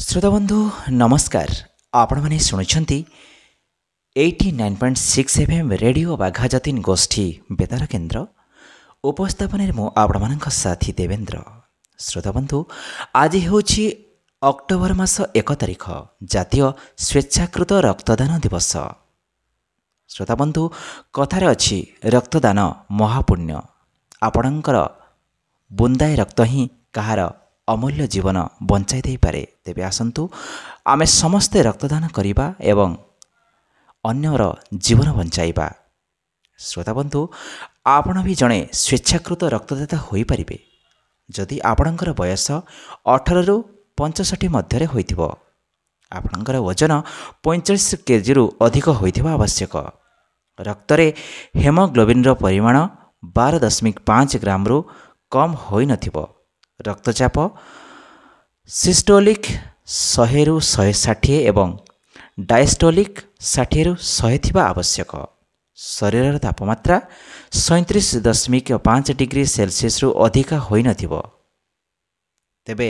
श्रोताबंधु नमस्कार। आपण मैंने शुणुंट 89.6 FM रेडियो बाघा जतीन गोष्ठी बेतार केन्द्र उपस्थापन मु आपण साथी देवेंद्र। श्रोताबंधु आज हूँ अक्टोबर मास 1 तारिख जातीय स्वेच्छाकृत रक्तदान दिवस। श्रोताबंधु कथार अच्छी रक्तदान महापुण्य। आपणकर बुंदाए रक्त ही कहार अमूल्य जीवन बंचाई दे पारे। तेबे आसंतु आमे समस्ते रक्तदान करिबा एवं अन्यर जीवन बंचाइबा। श्रोताबंधु आपण भी जड़े स्वेच्छाकृत रक्तदाता होई परिबे जदि आपणकर बयस 18 रु 65 मध्य होइथिबो। आपणकर वजन 45 केजी रु अधिक होइथिबा आवश्यक। रक्तरे हेमोग्लोबिन रो परिमाण 12.5 ग्राम रु कम होई नथिबो। रक्तचाप सिस्टोलिक 100 रु 160 एवं डायस्टोलिक 60 रु 100 थिबा आवश्यक। शरीर तापमात्रा 37.5 डिग्री सेल्सियस रु अधिक होई नथिबो। तेबे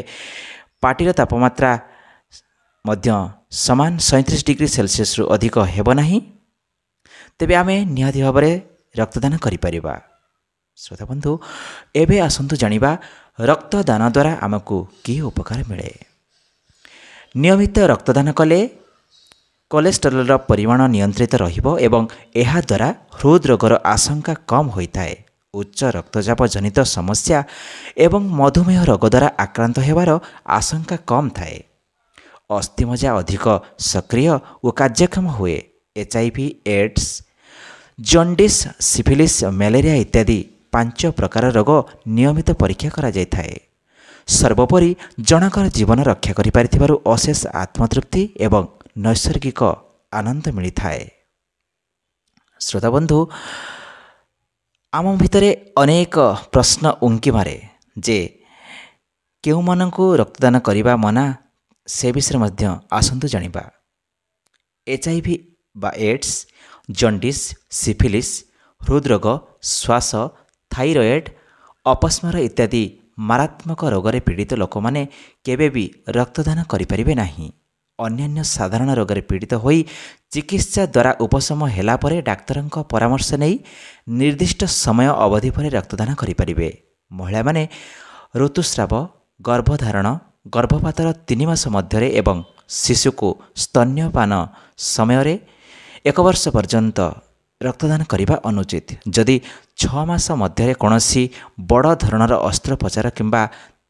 पाटीर तापमात्रा मध्य समान 37 डिग्री सेल्सियस रु अधिक हेबो नाही। तेबे आमे निहाती भाबरे रक्तदान करि परिबा। श्रोताबंधु एबे आसंतु जानिबा रक्तदान द्वारा आमको कि उपकार मिले। नियमित रक्तदान कले कोलेस्टेरोल परिमाण नियंत्रित रहिबो एवं एहा द्वारा हृदरोगर आशंका कम होइताए। उच्च रक्तचाप जनित समस्या एवं मधुमेह रोग द्वारा आक्रांत हेबार आशंका कम थाए। अस्थिमज्जा अधिक सक्रिय और कार्यक्षम हुए। HIV AIDS jaundice syphilis malaria इत्यादि 5 प्रकार रोग नियमित परीक्षा करा जाय थाए। सर्वोपरि जनकर जीवन रक्षा करि पारिथिबारु अशेष आत्मतृप्ति एवं नैसर्गिक आनंद मिली थाए। श्रोताबंधु आम भितरे अनेक प्रश्न उंकी मारे जे केउ मानकु रक्तदान करिबा मना से विषय मध्य आसंतु जानिबा। HIV बा एड्स जॉन्डिस सिफिलिस हृदरोग श्वास थाइरॉयड अपस्मार इत्यादि मारात्मक रोगरे पीड़ित लोक माने केबे भी रक्तदान करिपारिबे नाही। अन्यान्य साधारण रोगरे पीड़ित होई चिकित्सा द्वारा उपशम हेला परे डाक्तरंक परामर्श नै निर्दिष्ट समय अवधि पर रक्तदान करिपारिबे। महिला माने ऋतुस्राव गर्भधारण गर्भपातर 3 मास मध्यरे एवं शिशु को स्तन्यपान समय 1 वर्ष पर्यंत रक्तदान करिबा अनुचित। जदि 6 मास मध्यरे कोनोसी बड़ धरणर अस्त्रोपचार किंबा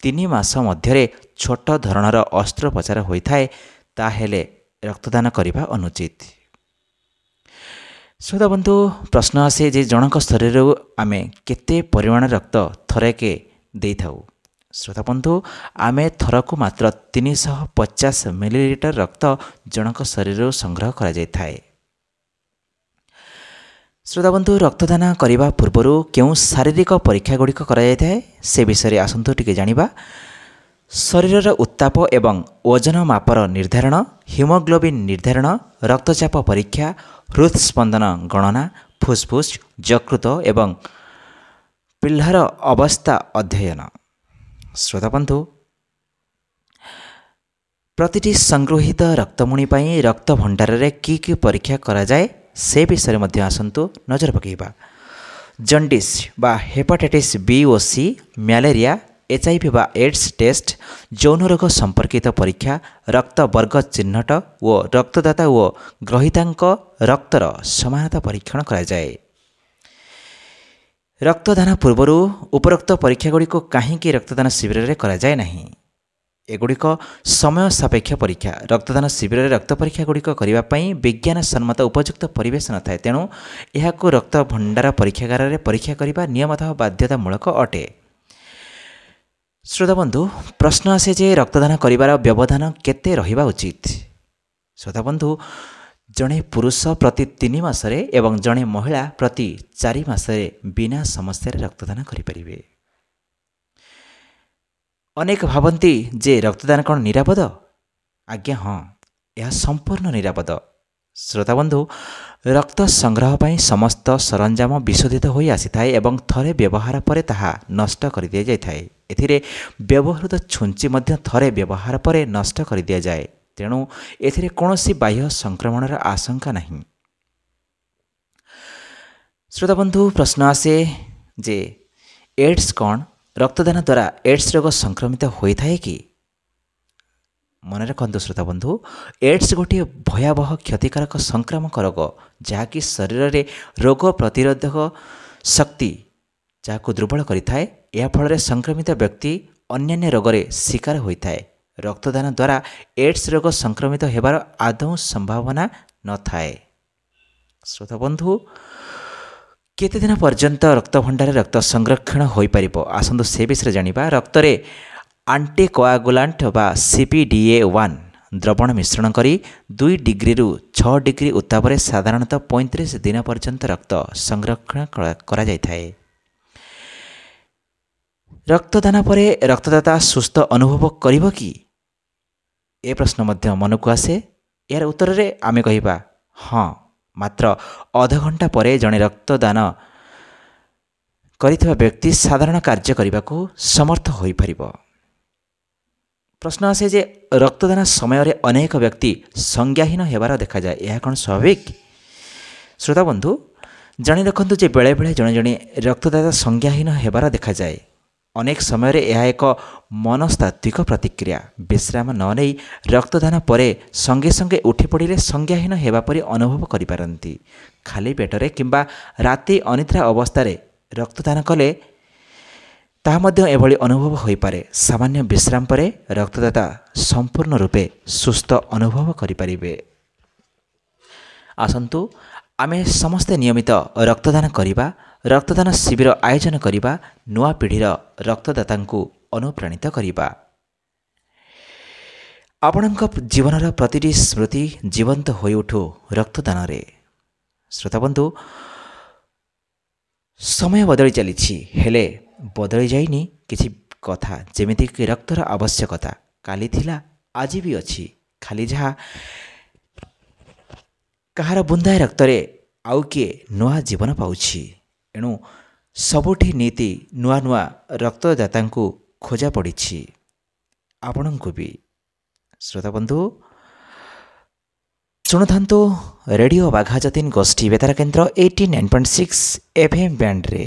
3 मास मध्यरे छोट धरणर अस्त्रोपचार होइथाए ताहेले रक्तदान करिबा अनुचित। श्रोताबंधु प्रश्न आसे जे जनक शरीर आमे केते परिमाण रक्त थरेके देई थाउ। श्रोताबंधु आमे थरकु मात्र 350 मिलीलीटर रक्त जनक शरीर संग्रह करा जाय थाए। श्रोताबंधु रक्तदान करिबा पूर्वरु केउ शारीरिक परीक्षा गुड़िक करा जाय थाए से विषय आसंतु टिके जानिबा। शरीरर उत्ताप एवं ओजन मापर निर्धारण हिमोग्लोबिन निर्धारण रक्तचाप परीक्षा हृदस्पंदन गणना फुसफुस यकृत एवं पिल्लार अवस्था अध्ययन। श्रोताबंधु प्रतिटी संगृहीत रक्तमुणी पई रक्त भंडार रे की परीक्षा करा जाए से विषय मध्य आसंतु नजर पकेबा। जॉन्डिस बा हेपाटाइटिस B और C मलेरिया HIV बा एड्स टेस्ट यौन रोग संपर्कित परीक्षा रक्त वर्ग चिन्हट और रक्तदाता और ग्रहीतांक रक्तर समानता परीक्षण करा जाए। रक्तदान पूर्वरु उपरोक्त परीक्षा गुड़िक कहीं रक्तदान शिविर रे करा जाए नहीं। एगुड़िक समय सापेक्ष परीक्षा। रक्तदान शिविर रे रक्त परीक्षा गुड़िक करिबा पई विज्ञान सम्मत उपयुक्त परिवेश न थाए। तेणु एहाकु रक्त भंडार परीक्षागार रे परीक्षा करिबा नियमतः बाध्यतामूलक अटे। श्रोताबंधु प्रश्न आसे जे रक्तदान करिबार व्यवधान केते रहिबा उचित। श्रोताबंधु जड़े पुरुष प्रति 3 मासरे एवं जड़े महिला प्रति 4 मासरे बिना समस्या रक्तदान करिपारिबे। अनेक भावती जे रक्तदान कौन निरापद। आज्ञा हाँ यह संपूर्ण निरापद। श्रोताबंधु रक्त संग्रह पर समस्त सरंजाम विशोधित हो आसी थाए एवं थरे व्यवहार पर ताहा नष्ट कर दिया जाए थाए। ଏଥିରେ ବ୍ୟବହୃତ ଛୁଞ୍ଚି ମଧ୍ୟ ଥରେ ବ୍ୟବହାର ପରେ ନଷ୍ଟ କରିଦିଆଯାଏ। ତେଣୁ ଏଥିରେ କୌଣସି ବାହ୍ୟ ସଂକ୍ରମଣର ଆଶଙ୍କା ନାହିଁ। ଶ୍ରୋତାବନ୍ଧୁ, ପ୍ରଶ୍ନ ଆସେ ଯେ ଏଡ୍ସ କ'ଣ? ରକ୍ତଦାନ ଦ୍ୱାରା ଏଡ୍ସ ରୋଗ ସଂକ୍ରମିତ ହୋଇଥାଏ କି? ମନେ ରଖନ୍ତୁ ଶ୍ରୋତାବନ୍ଧୁ, ଏଡ୍ସ ଗୋଟିଏ ଭୟାବହ କ୍ଷତିକାରକ ସଂକ୍ରାମକ ରୋଗ, ଯାହାକି ଶରୀରରେ ରୋଗ ପ୍ରତିରୋଧକ ଶକ୍ତି ଯାହାକୁ ଦୁର୍ବଳ କରିଥାଏ। ଏହା ଫଳରେ ସଂକ୍ରମିତ ବ୍ୟକ୍ତି ଅନ୍ୟାନ୍ୟ ରୋଗରେ ଶିକାର ହୋଇଥାଏ। ରକ୍ତଦାନ ଦ୍ୱାରା ଏଡ୍ସ ରୋଗ ସଂକ୍ରମିତ ହେବାର ଆଦୌ ସମ୍ଭାବନା ନଥାଏ। ଶ୍ରୋତାବନ୍ଧୁ, କେତେଦିନ ପର୍ଯ୍ୟନ୍ତ ରକ୍ତଭଣ୍ଡାରରେ ରକ୍ତ ସଂରକ୍ଷଣ ହୋଇପାରିବ? ଆସନ୍ତୁ ସେ ବିଷୟରେ ଜାଣିବା। ରକ୍ତରେ ଆଣ୍ଟିକୋଆଗୁଲାଣ୍ଟ ବା CPDA1 ଦ୍ରବଣ ମିଶ୍ରଣ କରି 2 ଡିଗ୍ରୀରୁ 6 ଡିଗ୍ରୀ ଉତ୍ତାପରେ ସାଧାରଣତଃ 35 ଦିନ ପର୍ଯ୍ୟନ୍ତ ରକ୍ତ ସଂରକ୍ଷଣ କରାଯାଇଥାଏ। ରକ୍ତଦାନ ପରେ ରକ୍ତଦାତା ସୁସ୍ଥ ଅନୁଭବ କରିବ କି? ଏ ପ୍ରଶ୍ନ ମଧ୍ୟ ମନକୁ ଆସେ। ଏହାର ଉତ୍ତରରେ ଆମେ କହିବା ହଁ। ମାତ୍ର ଅଧଘଣ୍ଟା ପରେ ଜଣେ ରକ୍ତଦାନ କରିଥିବା ବ୍ୟକ୍ତି ସାଧାରଣ କାର୍ଯ୍ୟ କରିବାକୁ ସମର୍ଥ ହୋଇପାରିବ। ପ୍ରଶ୍ନ ଆସେ ଯେ ରକ୍ତଦାନ ସମୟରେ ଅନେକ ବ୍ୟକ୍ତି ସଂଜ୍ଞାହୀନ ହେବାର ଦେଖାଯାଏ। ଏହା କ'ଣ ସ୍ୱାଭାବିକ? ଶ୍ରୋତାବନ୍ଧୁ, ଜାଣି ରଖନ୍ତୁ ଯେ ବେଳେବେଳେ ଜଣେ ଜଣେ ରକ୍ତଦାତା ସଂଜ୍ଞାହୀନ ହେବାର ଦେଖାଯାଏ। ଅନେକ ସମୟରେ ଏହା ଏକ ମନସ୍ତାତ୍ତ୍ୱିକ ପ୍ରତିକ୍ରିୟା। ବିଶ୍ରାମ ନ ନେଇ ରକ୍ତଦାନ ପରେ ସଙ୍ଗେ ସଙ୍ଗେ ଉଠି ପଡ଼ିଲେ ସଂଜ୍ଞାହୀନ ହେବା ପରି ଅନୁଭବ କରିପାରନ୍ତି। ଖାଲି ପେଟରେ କିମ୍ବା ରାତି ଅନିଦ୍ରା ଅବସ୍ଥାରେ ରକ୍ତଦାନ କଲେ ତାହା ମଧ୍ୟ ଏଭଳି ଅନୁଭବ ହୋଇପାରେ। ସାମାନ୍ୟ ବିଶ୍ରାମ ପରେ ରକ୍ତଦାତା ସମ୍ପୂର୍ଣ୍ଣ ରୂପେ ସୁସ୍ଥ ଅନୁଭବ କରିପାରିବେ। ଆସନ୍ତୁ ଆମେ ସମସ୍ତେ ନିୟମିତ ରକ୍ତଦାନ କରିବା, ରକ୍ତଦାନ ଶିବିର ଆୟୋଜନ କରିବା, ନୂଆ ପିଢ଼ିର ରକ୍ତଦାତାଙ୍କୁ ଅନୁପ୍ରାଣିତ କରିବା। ଆପଣଙ୍କ ଜୀବନର ପ୍ରତିଟି ସ୍ମୃତି ଜୀବନ୍ତ ହୋଇଉଠୁ ରକ୍ତଦାନରେ। ଶ୍ରୋତାବନ୍ଧୁ, ସମୟ ବଦଳି ଚାଲିଛି, ହେଲେ ବଦଳି ଯାଇନି କିଛି କଥା। ଯେମିତିକି ରକ୍ତର ଆବଶ୍ୟକତା କାଲି ଥିଲା, ଆଜି ବି ଅଛି। ଖାଲି ଯାହା କାହାର ବୁନ୍ଦାଏ ରକ୍ତରେ ଆଉ କିଏ ନୂଆ ଜୀବନ ପାଉଛି। ଏଣୁ ସବୁଠି ନୀତି ନୂଆ ନୂଆ ରକ୍ତଦାତାଙ୍କୁ ଖୋଜା ପଡ଼ିଛି, ଆପଣଙ୍କୁ ବି। ଶ୍ରୋତାବନ୍ଧୁ, ଶୁଣୁଥାନ୍ତୁ ରେଡ଼ିଓ ବାଘା ଯତୀନ ଗୋଷ୍ଠୀ ବେତାର କେନ୍ଦ୍ର 89.6 FM ବ୍ୟାଣ୍ଡରେ।